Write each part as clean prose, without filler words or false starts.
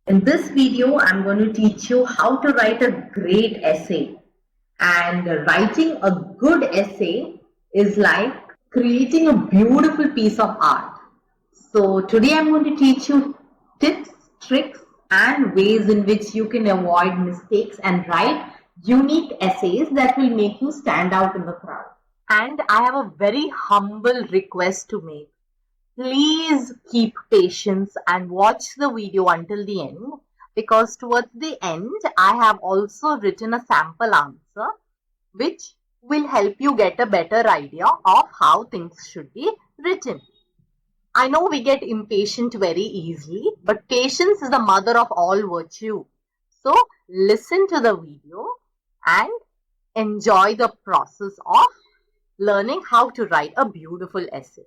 In this video, I'm going to teach you how to write a great essay. And writing a good essay is like creating a beautiful piece of art. So today I'm going to teach you tips, tricks, and ways in which you can avoid mistakes and write unique essays that will make you stand out in the crowd. And I have a very humble request to make. Please keep patience and watch the video until the end, because towards the end I have also written a sample answer which will help you get a better idea of how things should be written. I know we get impatient very easily, but patience is the mother of all virtue. So listen to the video and enjoy the process of learning how to write a beautiful essay.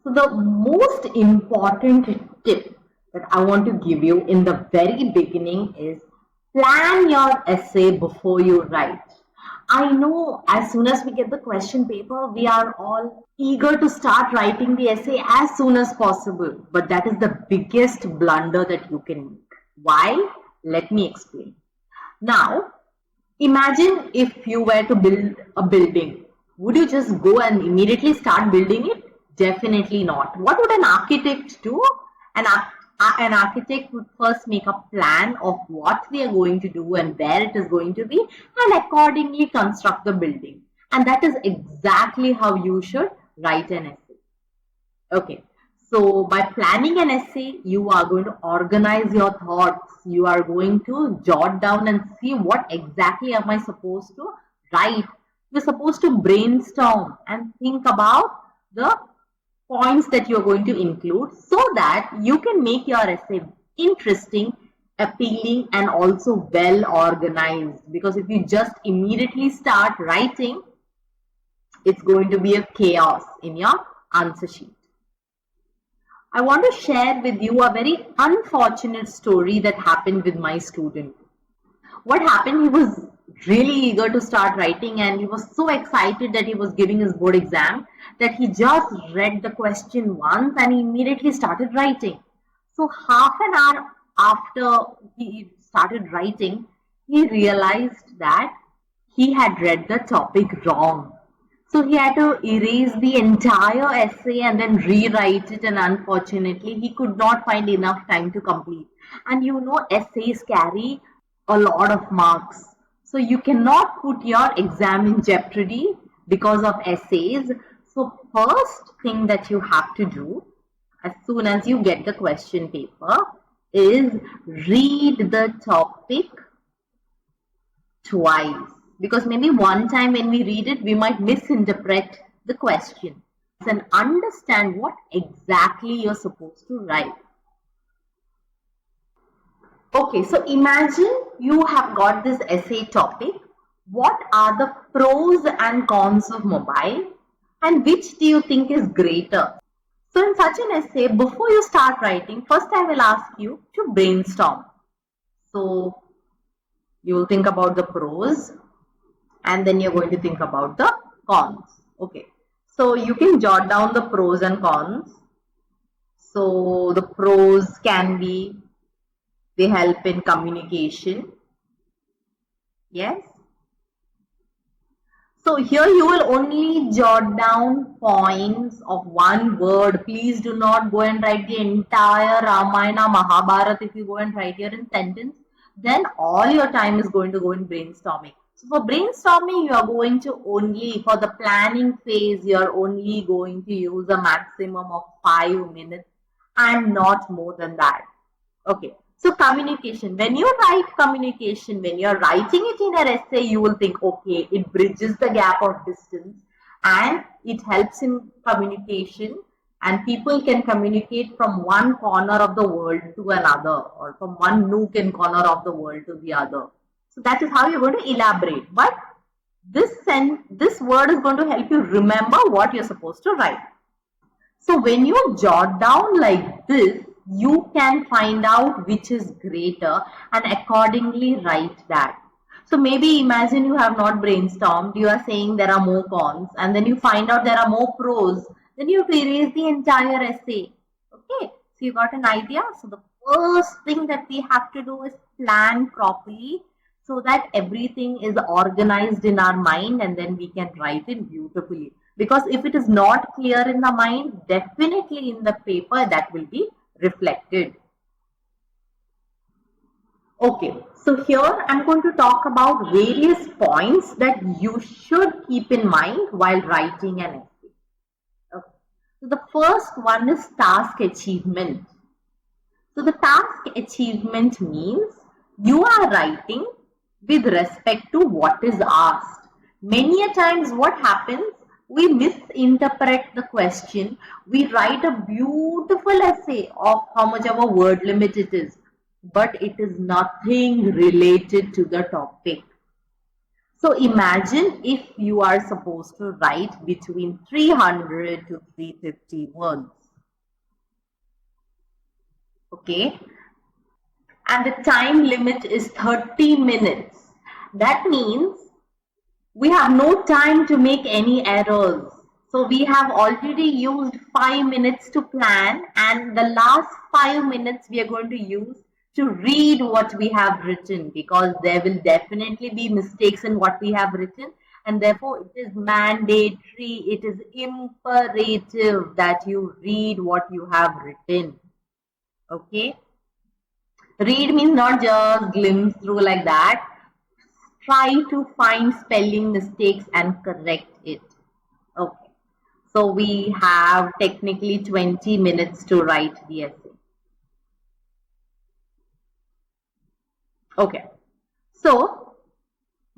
So the most important tip that I want to give you in the very beginning is plan your essay before you write. I know as soon as we get the question paper, we are all eager to start writing the essay as soon as possible. But that is the biggest blunder that you can make. Why? Let me explain. Now, imagine if you were to build a building. Would you just go and immediately start building it? Definitely not. What would an architect do? An architect would first make a plan of what they are going to do and where it is going to be, and accordingly construct the building. And that is exactly how you should write an essay. Okay. So by planning an essay, you are going to organize your thoughts. You are going to jot down and see what exactly am I supposed to write. You're supposed to brainstorm and think about the points that you're going to include so that you can make your essay interesting, appealing, and also well organized. Because if you just immediately start writing, it's going to be a chaos in your answer sheet. I want to share with you a very unfortunate story that happened with my student. What happened, he was really eager to start writing and he was so excited that he was giving his board exam that he just read the question once and he immediately started writing. So half an hour after he started writing, he realized that he had read the topic wrong. So he had to erase the entire essay and then rewrite it, and unfortunately he could not find enough time to complete. And you know, essays carry a lot of marks. So you cannot put your exam in jeopardy because of essays. So first thing that you have to do as soon as you get the question paper is read the topic twice. Because maybe one time when we read it, we might misinterpret the question and understand what exactly you're supposed to write. Okay, so imagine you have got this essay topic. What are the pros and cons of mobile, and which do you think is greater? So in such an essay, before you start writing, first I will ask you to brainstorm. So you will think about the pros and then you're going to think about the cons. Okay, so you can jot down the pros and cons. So the pros can be, they help in communication. Yes. So here you will only jot down points of one word. Please do not go and write the entire Ramayana, Mahabharata. If you go and write here in sentence, then all your time is going to go in brainstorming. So for brainstorming, you are going to only, for the planning phase, you are only going to use a maximum of 5 minutes and not more than that. Okay. So communication, when you write communication, when you're writing it in an essay, you will think, okay, it bridges the gap of distance and it helps in communication, and people can communicate from one corner of the world to another, or from one nook and corner of the world to the other. So that is how you're going to elaborate. But this word is going to help you remember what you're supposed to write. So when you jot down like this, you can find out which is greater and accordingly write that. So maybe imagine you have not brainstormed, you are saying there are more cons, and then you find out there are more pros, then you have to erase the entire essay. Okay, So you got an idea? So the first thing that we have to do is plan properly so that everything is organized in our mind and then we can write it beautifully. Because if it is not clear in the mind, definitely in the paper that will be reflected. Okay, so here I'm going to talk about various points that you should keep in mind while writing an essay. Okay. So the first one is task achievement. So the task achievement means you are writing with respect to what is asked. Many a times what happens, we misinterpret the question. We write a beautiful essay of how much of a word limit it is, but it is nothing related to the topic. So imagine if you are supposed to write between 300 to 350 words. Okay, and the time limit is 30 minutes. That means we have no time to make any errors. So we have already used 5 minutes to plan, and the last 5 minutes we are going to use to read what we have written, because there will definitely be mistakes in what we have written, and therefore it is mandatory, it is imperative that you read what you have written. Okay. Read means not just glimpse through like that. Try to find spelling mistakes and correct it. Okay. So we have technically 20 minutes to write the essay. Okay. So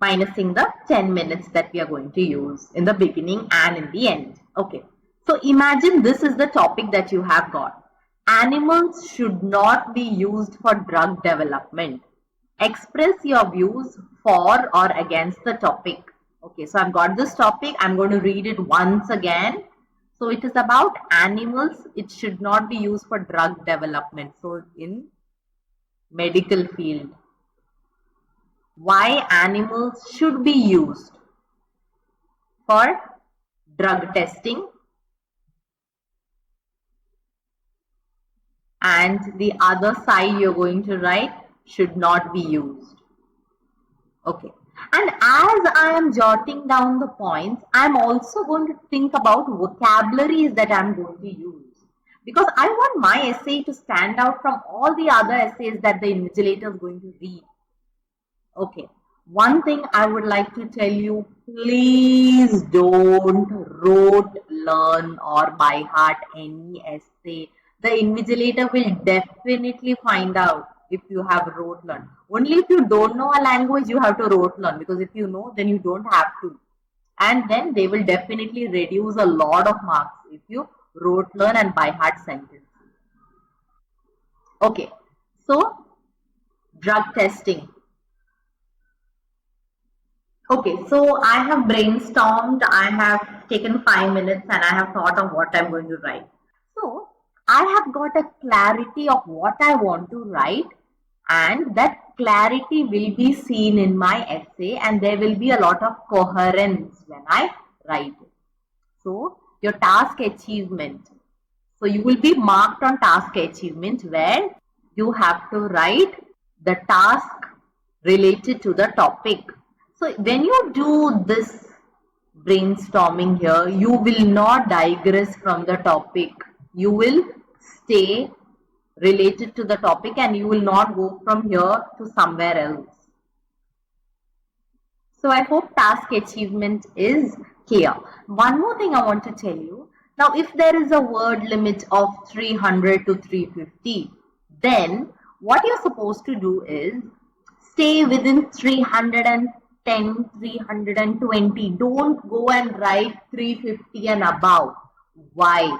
minusing the 10 minutes that we are going to use in the beginning and in the end. Okay. So imagine this is the topic that you have got. Animals should not be used for drug development. Express your views for or against the topic. Okay, so I've got this topic. I'm going to read it once again. So it is about animals. It should not be used for drug development. So in medical field, why animals should be used for drug testing, and the other side you're going to write should not be used. Okay. And as I am jotting down the points, I'm also going to think about vocabularies that I'm going to use. Because I want my essay to stand out from all the other essays that the invigilator is going to read. Okay. One thing I would like to tell you, please don't rote learn or by heart any essay. The invigilator will definitely find out if you have rote learn. Only if you don't know a language, you have to rote learn, because if you know, then you don't have to. And then they will definitely reduce a lot of marks if you rote learn and by heart sentences. Okay, so drug testing. Okay, so I have brainstormed, I have taken 5 minutes and I have thought of what I'm going to write. So I have got a clarity of what I want to write, and that clarity will be seen in my essay, and there will be a lot of coherence when I write it. So your task achievement. So you will be marked on task achievement where you have to write the task related to the topic. So when you do this brainstorming here, you will not digress from the topic. You will stay related to the topic and you will not go from here to somewhere else. So I hope task achievement is clear. One more thing I want to tell you. Now, if there is a word limit of 300 to 350, then what you're supposed to do is stay within 310, 320. Don't go and write 350 and above. Why?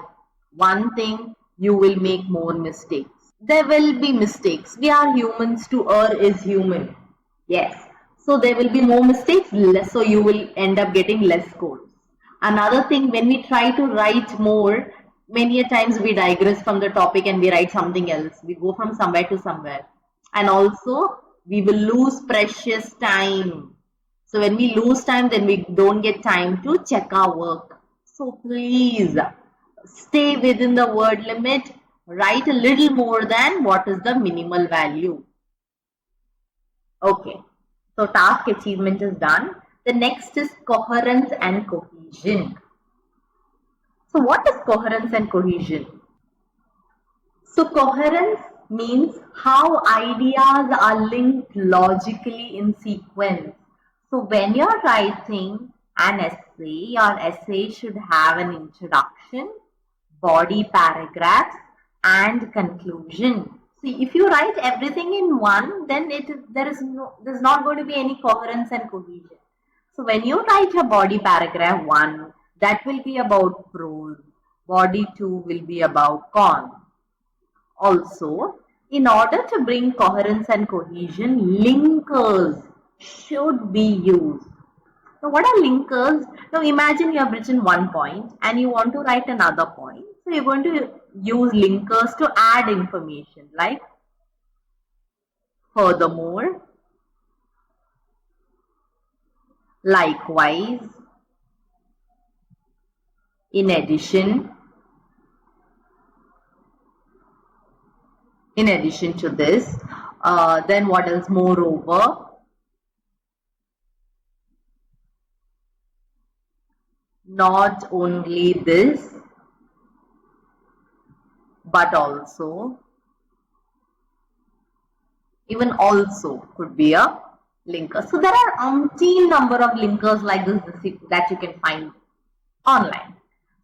One thing, you will make more mistakes. There will be mistakes. We are humans. To err is human. Yes. So there will be more mistakes, less, so you will end up getting less scores. Another thing, when we try to write more, many a times we digress from the topic and we write something else. We go from somewhere to somewhere. And also, we will lose precious time. So when we lose time, then we don't get time to check our work. So please stay within the word limit. Write a little more than what is the minimal value. Okay, so task achievement is done. The next is coherence and cohesion. So what is coherence and cohesion? So coherence means how ideas are linked logically in sequence. So when you're writing an essay, your essay should have an introduction, body paragraphs, and conclusion. See, if you write everything in one, then there's not going to be any coherence and cohesion. So when you write your body paragraph 1, that will be about prose. Body 2 will be about con. Also, in order to bring coherence and cohesion, linkers should be used. So what are linkers? Now imagine you have written one point and you want to write another point. So you're going to use linkers to add information like furthermore, likewise, in addition to this, then what else? Moreover, not only this, but also, even also could be a linker. So there are umpteen number of linkers like this that you can find online.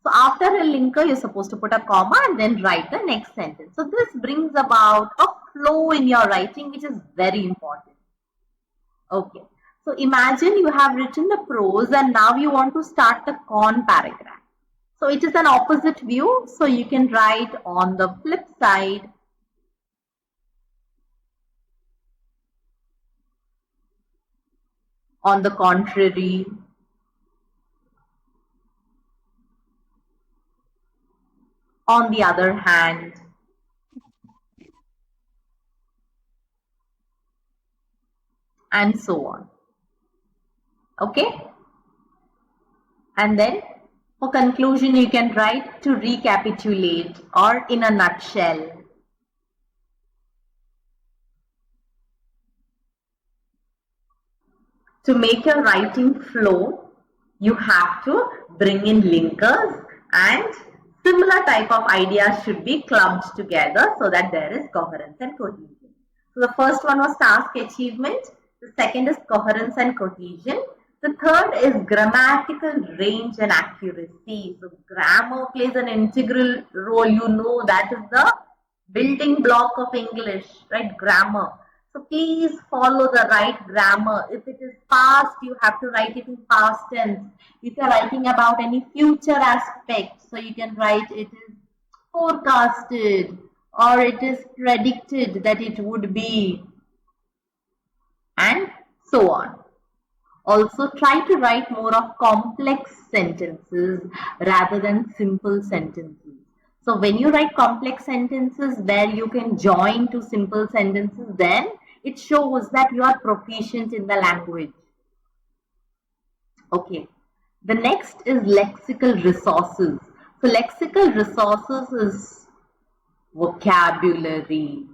So after a linker, you're supposed to put a comma and then write the next sentence. So this brings about a flow in your writing, which is very important. Okay. So imagine you have written the prose and now you want to start the con paragraph. So it is an opposite view. So you can write on the flip side. On the contrary. On the other hand. And so on. Okay. And then for conclusion, you can write to recapitulate or in a nutshell. To make your writing flow, you have to bring in linkers and similar type of ideas should be clubbed together so that there is coherence and cohesion. So the first one was task achievement. The second is coherence and cohesion. The third is grammatical range and accuracy. So grammar plays an integral role. You know that is the building block of English, right? Grammar. So please follow the right grammar. If it is past, you have to write it in past tense. If you are writing about any future aspect, so you can write it is forecasted or it is predicted that it would be, and so on. Also try to write more of complex sentences rather than simple sentences. So when you write complex sentences where you can join to simple sentences, then it shows that you are proficient in the language. Okay. The next is lexical resources. So lexical resources is vocabulary.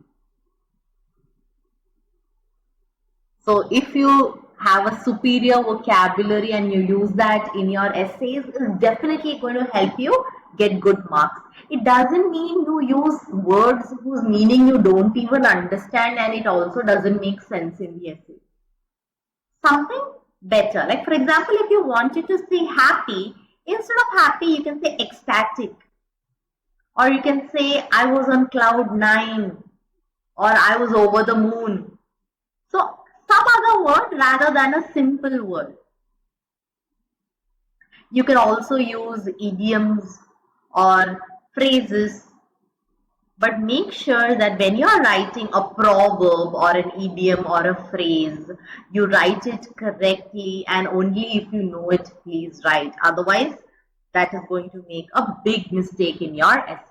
So if you have a superior vocabulary and you use that in your essays, it's definitely going to help you get good marks. It doesn't mean you use words whose meaning you don't even understand and it also doesn't make sense in the essay. Something better. Like for example, if you wanted to say happy, instead of happy, you can say ecstatic. Or you can say I was on cloud 9 or I was over the moon. So some other word rather than a simple word. You can also use idioms or phrases, but make sure that when you are writing a proverb or an idiom or a phrase, you write it correctly and only if you know it, please write. Otherwise, that is going to make a big mistake in your essay.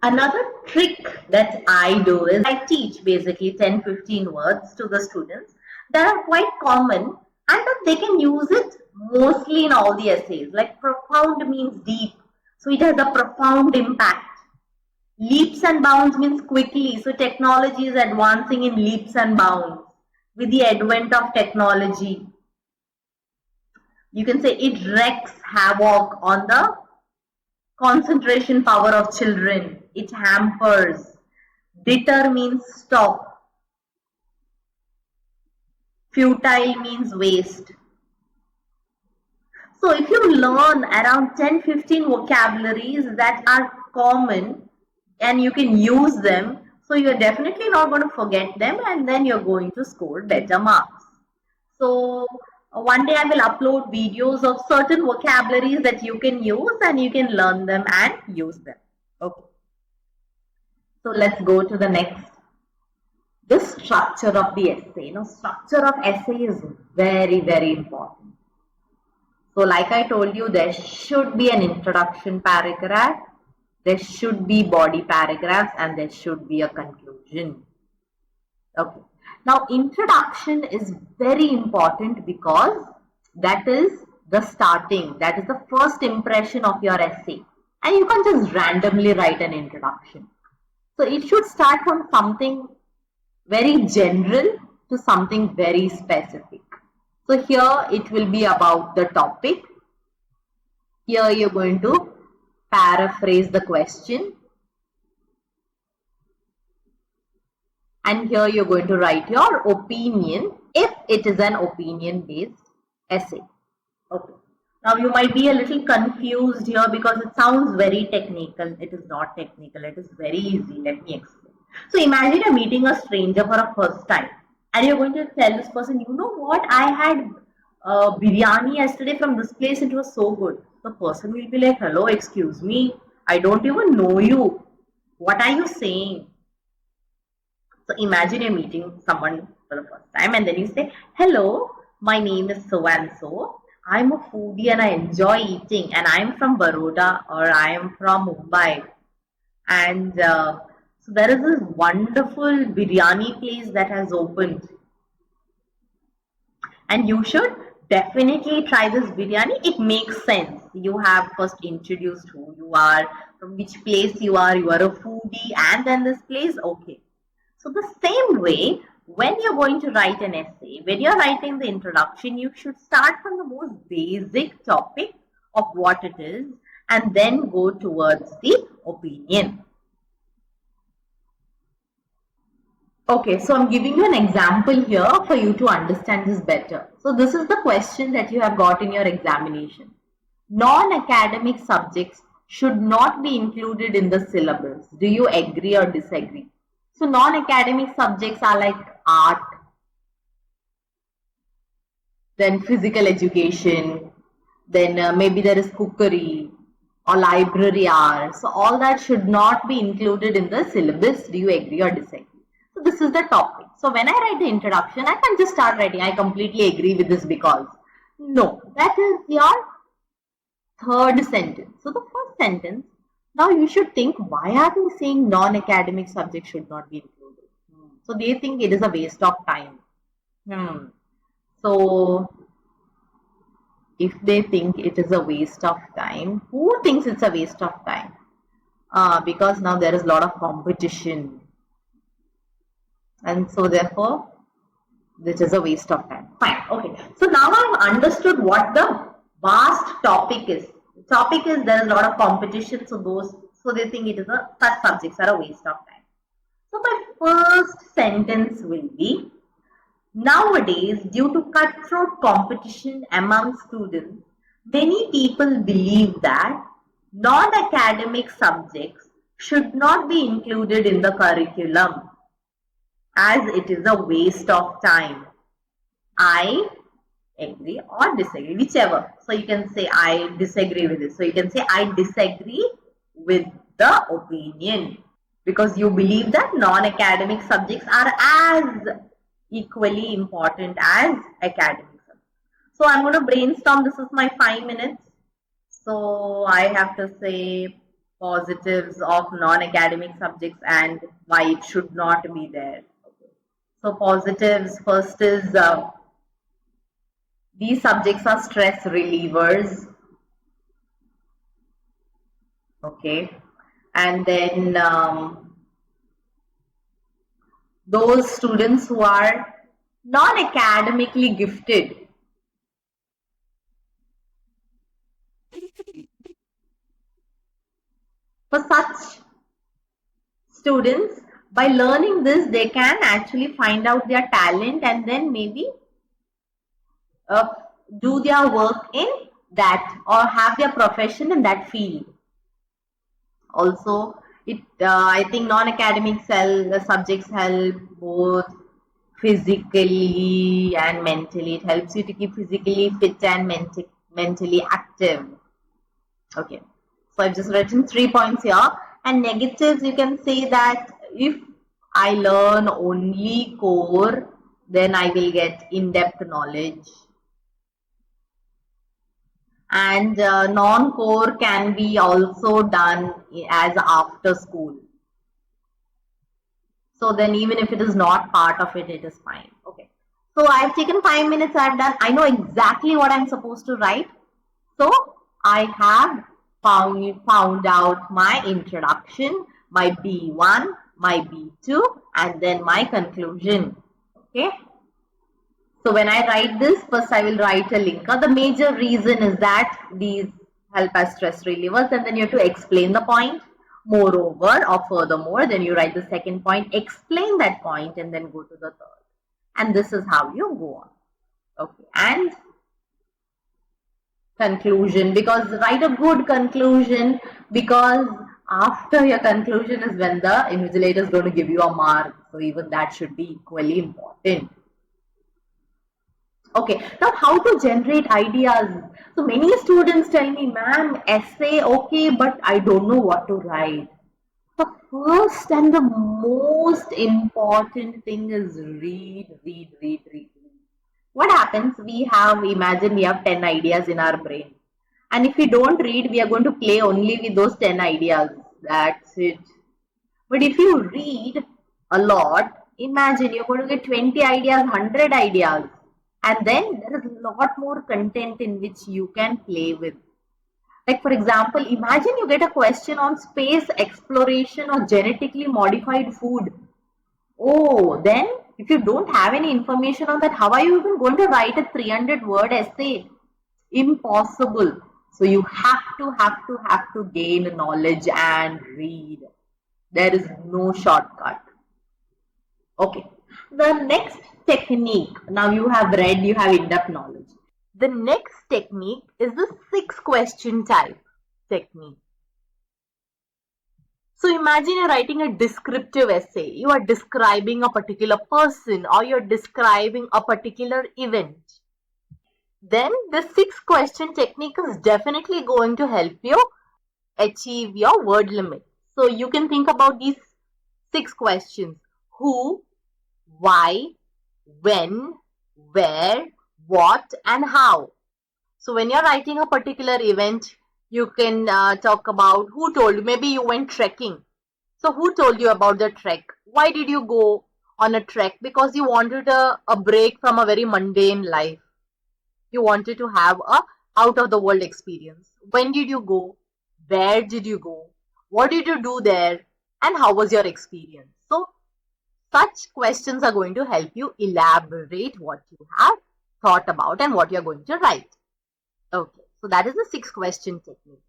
Another trick that I do is I teach basically 10-15 words to the students that are quite common and that they can use it mostly in all the essays. Like profound means deep. So it has a profound impact. Leaps and bounds means quickly. So technology is advancing in leaps and bounds. With the advent of technology, you can say it wreaks havoc on the concentration power of children. It hampers. Deter means stop. Futile means waste. So if you learn around 10-15 vocabularies that are common and you can use them, so you're definitely not going to forget them, and then you're going to score better marks. So one day I will upload videos of certain vocabularies that you can use, and you can learn them and use them. Okay. So let's go to the next. The structure of the essay. Now, structure of essay is very, very important. So like I told you, there should be an introduction paragraph, there should be body paragraphs, and there should be a conclusion. Okay. Now, introduction is very important because that is the starting, that is the first impression of your essay. And you can't just randomly write an introduction. So it should start from something very general to something very specific. So here it will be about the topic. Here you're going to paraphrase the question. And here you're going to write your opinion if it is an opinion-based essay. Okay. Now you might be a little confused here because it sounds very technical. It is not technical. It is very easy. Let me explain. So imagine you're meeting a stranger for a first time and you're going to tell this person, you know what, I had biryani yesterday from this place. It was so good. The person will be like, hello, excuse me, I don't even know you. What are you saying? So imagine you're meeting someone for the first time and then you say, hello, my name is so and so. I'm a foodie and I enjoy eating, and I'm from Baroda or I am from Mumbai. And so there is this wonderful biryani place that has opened. And you should definitely try this biryani. It makes sense. You have first introduced who you are, from which place you are a foodie, and then this place, okay. So the same way, when you're going to write an essay, when you're writing the introduction, you should start from the most basic topic of what it is and then go towards the opinion. Okay, so I'm giving you an example here for you to understand this better. So this is the question that you have got in your examination. Non-academic subjects should not be included in the syllabus. Do you agree or disagree? So non-academic subjects are like art, then physical education, then maybe there is cookery or library hours. So all that should not be included in the syllabus. Do you agree or disagree? So this is the topic. So when I write the introduction, I can just start writing, I completely agree with this because. No, that is your third sentence. So the first sentence, now you should think, why are they saying non-academic subjects should not be included? So they think it is a waste of time. So if they think it is a waste of time, who thinks it's a waste of time? Because now there is a lot of competition. And so therefore, this is a waste of time. Fine. Okay. So now I've understood what the vast topic is. The topic is there is a lot of competition. So they think it is such subjects are a waste of time. So my first sentence will be, nowadays, due to cutthroat competition among students, many people believe that non-academic subjects should not be included in the curriculum as it is a waste of time. I agree or disagree, whichever. So you can say I disagree with this. So you can say I disagree with the opinion because you believe that non-academic subjects are as equally important as academic subjects. So I'm going to brainstorm. This is my 5 minutes. So I have to say positives of non-academic subjects and why it should not be there. Okay. So positives, first is these subjects are stress relievers. Okay, and then those students who are non-academically gifted, for such students, by learning this, they can actually find out their talent and then maybe uh, do their work in that or have their profession in that field. Also, I think non-academic subjects help both physically and mentally. It helps you to keep physically fit and mentally active. Okay, so I've just written 3 points here. And negatives, you can say that if I learn only core, then I will get in-depth knowledge. And non-core can be also done as after school. So then even if it is not part of it, it is fine. Okay. So I've taken 5 minutes, I've done, I know exactly what I'm supposed to write. So I have found out my introduction, my B1, my B2, and then my conclusion. Okay. So when I write this, first I will write a linker. The major reason is that these help as stress relievers, and then you have to explain the point. Moreover or furthermore, then you write the second point, explain that point, and then go to the third. And this is how you go on. Okay. And conclusion, because write a good conclusion, because after your conclusion is when the invigilator is going to give you a mark. So even that should be equally important. Okay, now how to generate ideas. So many students tell me, ma'am, essay, okay, but I don't know what to write. The first and the most important thing is read. What happens? Imagine we have 10 ideas in our brain. And if we don't read, we are going to play only with those 10 ideas. That's it. But if you read a lot, imagine you're going to get 20 ideas, 100 ideas. And then there is a lot more content in which you can play with. Like for example, imagine you get a question on space exploration or genetically modified food. Oh, then if you don't have any information on that, how are you even going to write a 300-word essay? Impossible. So you have to gain knowledge and read. There is no shortcut. Okay. The next technique, now you have read, you have in-depth knowledge. The next technique is the 6-question type technique. So imagine you're writing a descriptive essay. You are describing a particular person or you're describing a particular event. Then the 6-question technique is definitely going to help you achieve your word limit. So you can think about these 6 questions. Who, why, when, where, what, and how. So when you're writing a particular event, you can talk about who told you. Maybe you went trekking. So who told you about the trek? Why did you go on a trek? Because you wanted a break from a very mundane life. You wanted to have a out of the world experience. When did you go? Where did you go? What did you do there? And how was your experience? So such questions are going to help you elaborate what you have thought about and what you're going to write. Okay, so that is the 6-question technique.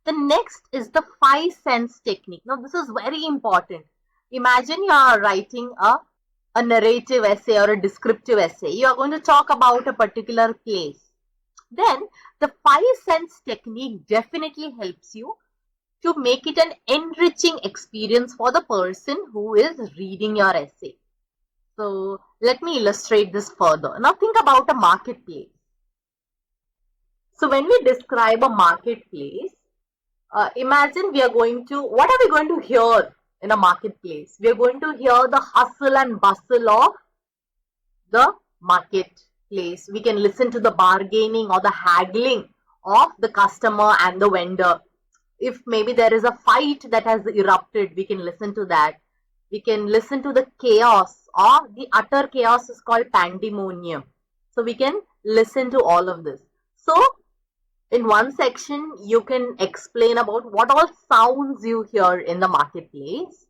The next is the 5-sense technique. Now this is very important. Imagine you are writing a narrative essay or a descriptive essay. You are going to talk about a particular place. Then the 5-sense technique definitely helps you to make it an enriching experience for the person who is reading your essay. So let me illustrate this further. Now think about a marketplace. So when we describe a marketplace, imagine what are we going to hear in a marketplace? We are going to hear the hustle and bustle of the marketplace. We can listen to the bargaining or the haggling of the customer and the vendor. If maybe there is a fight that has erupted, we can listen to that. We can listen to the chaos, or the utter chaos is called pandemonium. So we can listen to all of this. So In one section, you can explain about what all sounds you hear in the marketplace.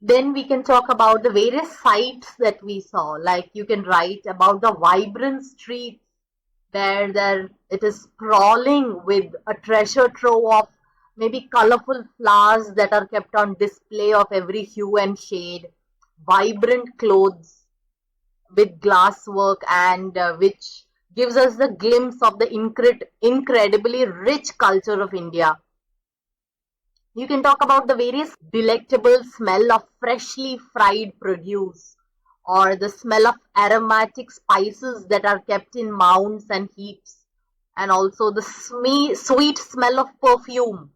Then we can talk about the various sights that we saw. Like you can write about the vibrant streets where it is sprawling with a treasure trove of maybe colorful flowers that are kept on display of every hue and shade, vibrant clothes with glass work, and which gives us the glimpse of the incredibly rich culture of India. You can talk about the various delectable smell of freshly fried produce, or the smell of aromatic spices that are kept in mounds and heaps, and also the sweet smell of perfume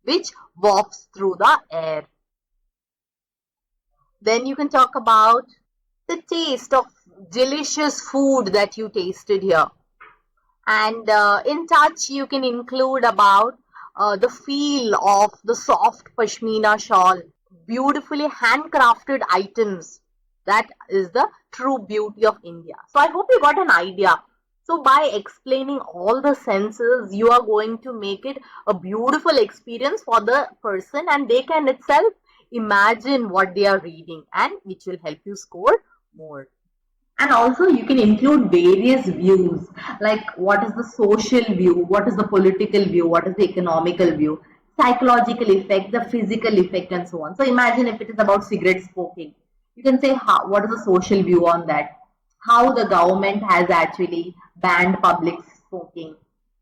which wafts through the air. Then you can talk about the taste of delicious food that you tasted here. And in touch, you can include about the feel of the soft pashmina shawl, beautifully handcrafted items. That is the true beauty of India. So I hope you got an idea. So by explaining all the senses, you are going to make it a beautiful experience for the person, and they can itself imagine what they are reading, and which will help you score more. And also you can include various views, like what is the social view, what is the political view, what is the economical view, psychological effect, the physical effect, and so on. So imagine if it is about cigarette smoking, you can say what is the social view on that, how the government has actually banned public smoking,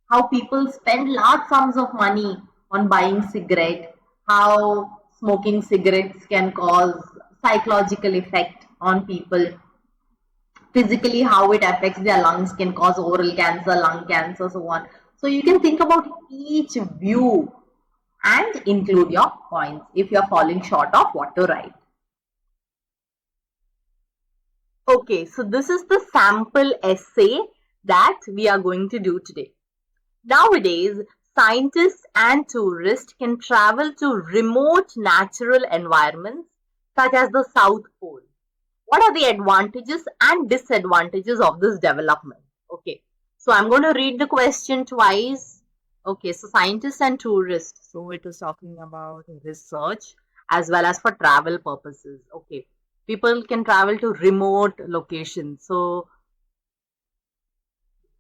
how people spend large sums of money on buying cigarette, how smoking cigarettes can cause psychological effect on people, physically how it affects their lungs, can cause oral cancer, lung cancer, so on. So you can think about each view and include your points if you're falling short of what to write. Okay, so this is the sample essay that we are going to do today. Nowadays, scientists and tourists can travel to remote natural environments such as the South Pole. What are the advantages and disadvantages of this development? Okay, so I'm going to read the question twice. Okay, so scientists and tourists. So it is talking about research as well as for travel purposes. Okay, people can travel to remote locations. So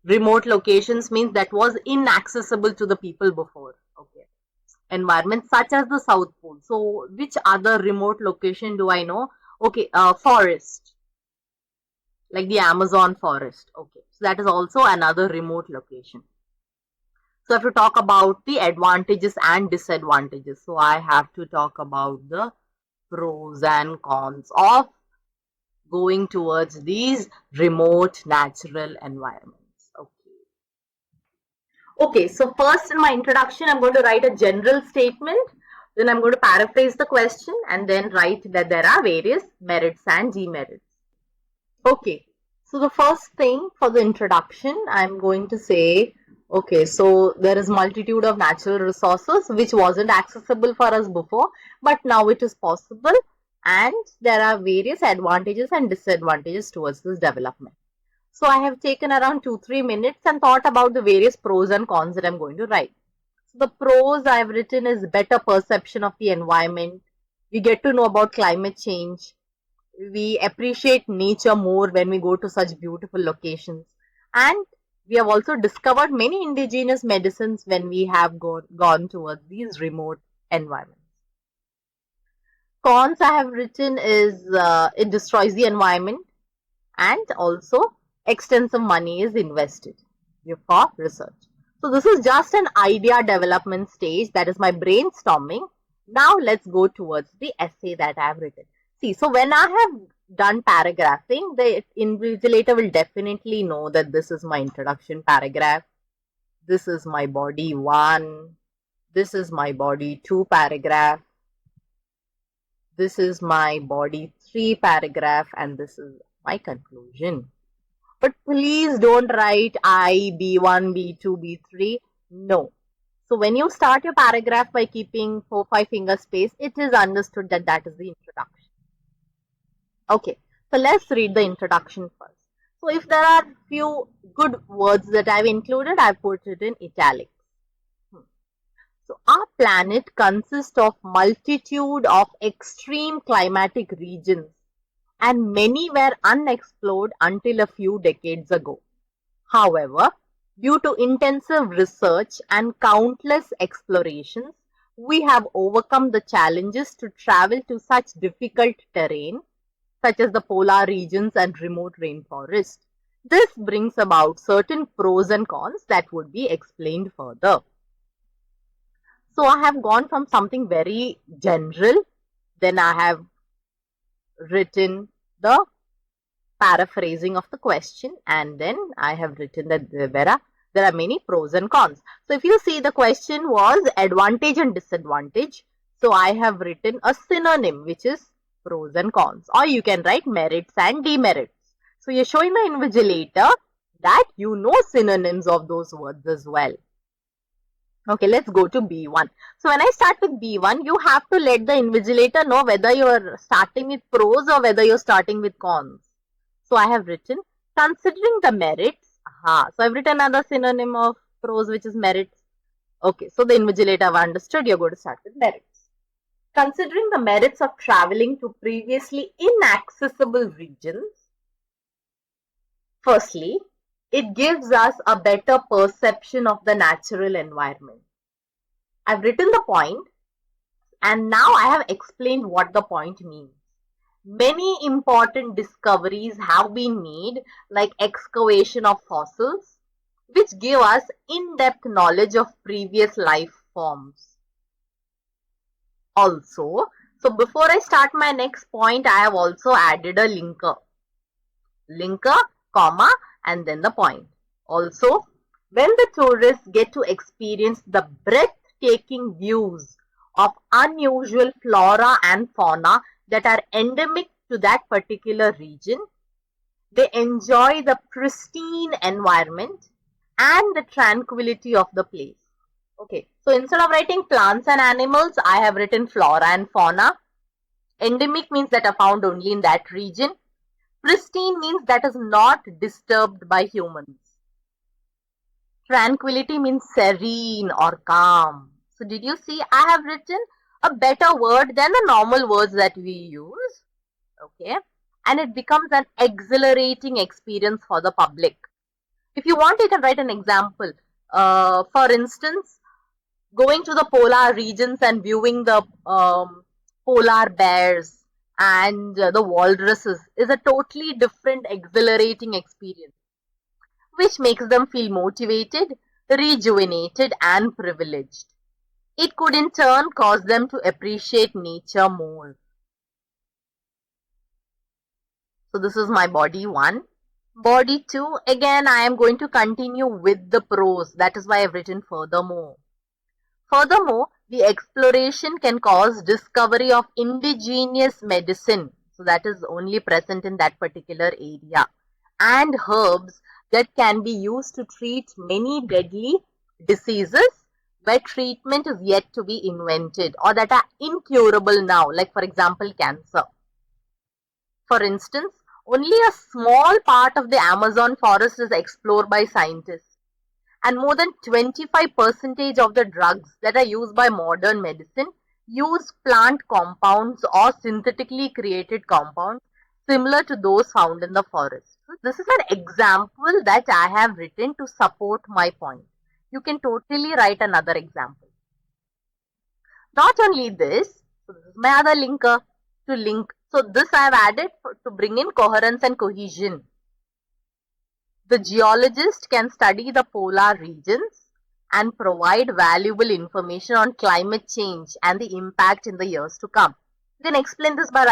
remote locations means that was inaccessible to the people before. Okay, environments such as the South Pole. So which other remote location do I know? Okay, forest, like the Amazon forest. Okay, so that is also another remote location. So I have to talk about the advantages and disadvantages. So I have to talk about the pros and cons of going towards these remote natural environments. Okay. Okay, so first in my introduction, I'm going to write a general statement. Then I'm going to paraphrase the question and then write that there are various merits and demerits. Okay, so the first thing for the introduction, I'm going to say, okay, so there is multitude of natural resources which wasn't accessible for us before, but now it is possible, and there are various advantages and disadvantages towards this development. So I have taken around 2-3 minutes and thought about the various pros and cons that I'm going to write. So the pros I've written is better perception of the environment. We get to know about climate change. We appreciate nature more when we go to such beautiful locations, and we have also discovered many indigenous medicines when we have gone towards these remote environments. Cons I have written is it destroys the environment, and also extensive money is invested for research. So this is just an idea development stage, that is my brainstorming. Now let's go towards the essay that I have written. See, so when I have done paragraphing, the invigilator will definitely know that this is my introduction paragraph, this is my body 1, this is my body 2 paragraph, this is my body 3 paragraph, and this is my conclusion. But please don't write I, B1, B2, B3. No. So when you start your paragraph by keeping 4-5 finger space, it is understood that that is the introduction. Okay, so let's read the introduction first. So if there are few good words that I've included, I put it in italics. So our planet consists of multitude of extreme climatic regions, and many were unexplored until a few decades ago. However, due to intensive research and countless explorations, we have overcome the challenges to travel to such difficult terrain, such as the polar regions and remote rainforests. This brings about certain pros and cons that would be explained further. So I have gone from something very general, then I have written the paraphrasing of the question, and then I have written that there are many pros and cons. So if you see, the question was advantage and disadvantage. So I have written a synonym, which is pros and cons, or you can write merits and demerits. So you're showing the invigilator that you know synonyms of those words as well. Okay, let's go to B1. So when I start with B1, you have to let the invigilator know whether you're starting with pros or whether you're starting with cons. So I have written, considering the merits. So I've written another synonym of pros, which is merits. Okay, so the invigilator have understood, you're going to start with merits. Considering the merits of traveling to previously inaccessible regions, firstly, it gives us a better perception of the natural environment. I've written the point, and now I have explained what the point means. Many important discoveries have been made, like excavation of fossils, which give us in-depth knowledge of previous life forms. Also, so before I start my next point, I have also added a linker, comma, and then the point. Also, when the tourists get to experience the breathtaking views of unusual flora and fauna that are endemic to that particular region, they enjoy the pristine environment and the tranquility of the place. Okay, so instead of writing plants and animals, I have written flora and fauna. Endemic means that are found only in that region. Pristine means that is not disturbed by humans. Tranquility means serene or calm. So did you see, I have written a better word than the normal words that we use. Okay, and it becomes an exhilarating experience for the public. If you want, you can write an example. For instance, going to the polar regions and viewing the polar bears and the walruses is a totally different exhilarating experience, which makes them feel motivated, rejuvenated, and privileged. It could in turn cause them to appreciate nature more. So this is my body 1. Body 2, again I am going to continue with the pros. That is why I've written furthermore. Furthermore, the exploration can cause discovery of indigenous medicine. So that is only present in that particular area. And herbs that can be used to treat many deadly diseases where treatment is yet to be invented or that are incurable now, like for example cancer. For instance, only a small part of the Amazon forest is explored by scientists, and more than 25% of the drugs that are used by modern medicine use plant compounds or synthetically created compounds similar to those found in the forest. So this is an example that I have written to support my point. You can totally write another example. Not only this, so this is my other linker to link. So this I have added to bring in coherence and cohesion. The geologist can study the polar regions and provide valuable information on climate change and the impact in the years to come. You can explain this by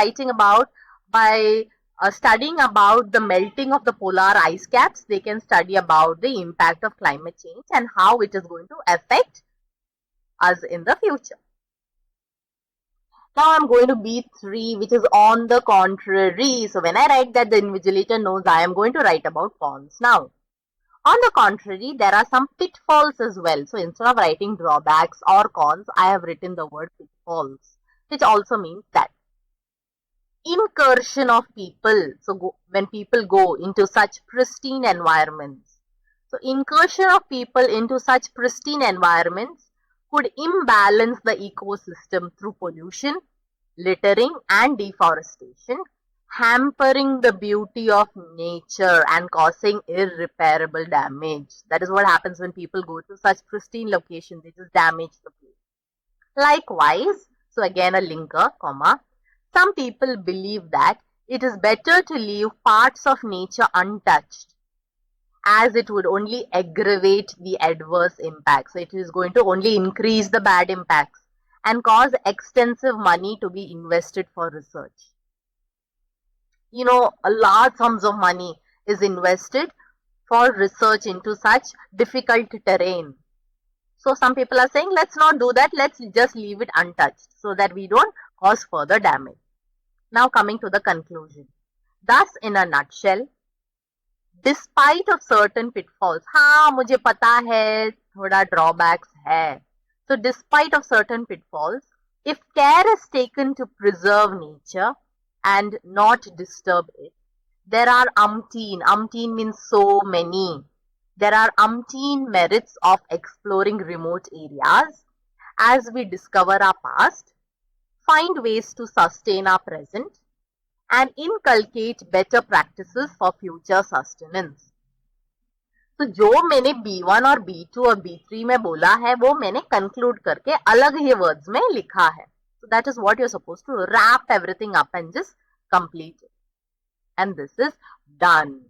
studying about the melting of the polar ice caps. They can study about the impact of climate change and how it is going to affect us in the future. Now I'm going to B3, which is on the contrary. So when I write that, the invigilator knows I am going to write about cons now. On the contrary, there are some pitfalls as well. So instead of writing drawbacks or cons, I have written the word pitfalls, which also means that incursion of people. So when people go into such pristine environments, so incursion of people into such pristine environments could imbalance the ecosystem through pollution, littering and deforestation, hampering the beauty of nature and causing irreparable damage. That is what happens when people go to such pristine locations, they just damage the place. Likewise, so again a linker, comma, some people believe that it is better to leave parts of nature untouched, as it would only aggravate the adverse impacts. So it is going to only increase the bad impacts and cause extensive money to be invested for research. You know, a large sums of money is invested for research into such difficult terrain. So some people are saying, let's not do that, let's just leave it untouched so that we don't cause further damage. Now coming to the conclusion. Thus, in a nutshell, despite of certain pitfalls, हाँ मुझे पता है थोड़ा drawbacks है. So despite of certain pitfalls, if care is taken to preserve nature and not disturb it, there are umpteen means so many. There are umpteen merits of exploring remote areas as we discover our past, find ways to sustain our present, and inculcate better practices for future sustenance. तो जो मैंने B1 और B2 और B3 में बोला है वो मैंने conclude करके अलग ही words में लिखा है. So that is what you're supposed to wrap everything up and just complete it. And this is done.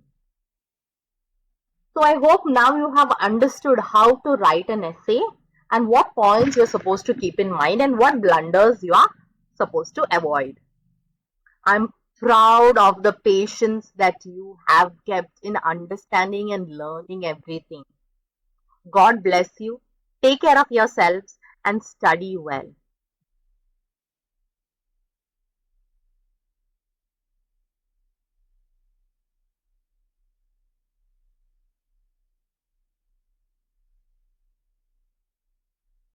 So I hope now you have understood how to write an essay and what points you're supposed to keep in mind and what blunders you are supposed to avoid. I'm proud of the patience that you have kept in understanding and learning everything. God bless you. Take care of yourselves and study well.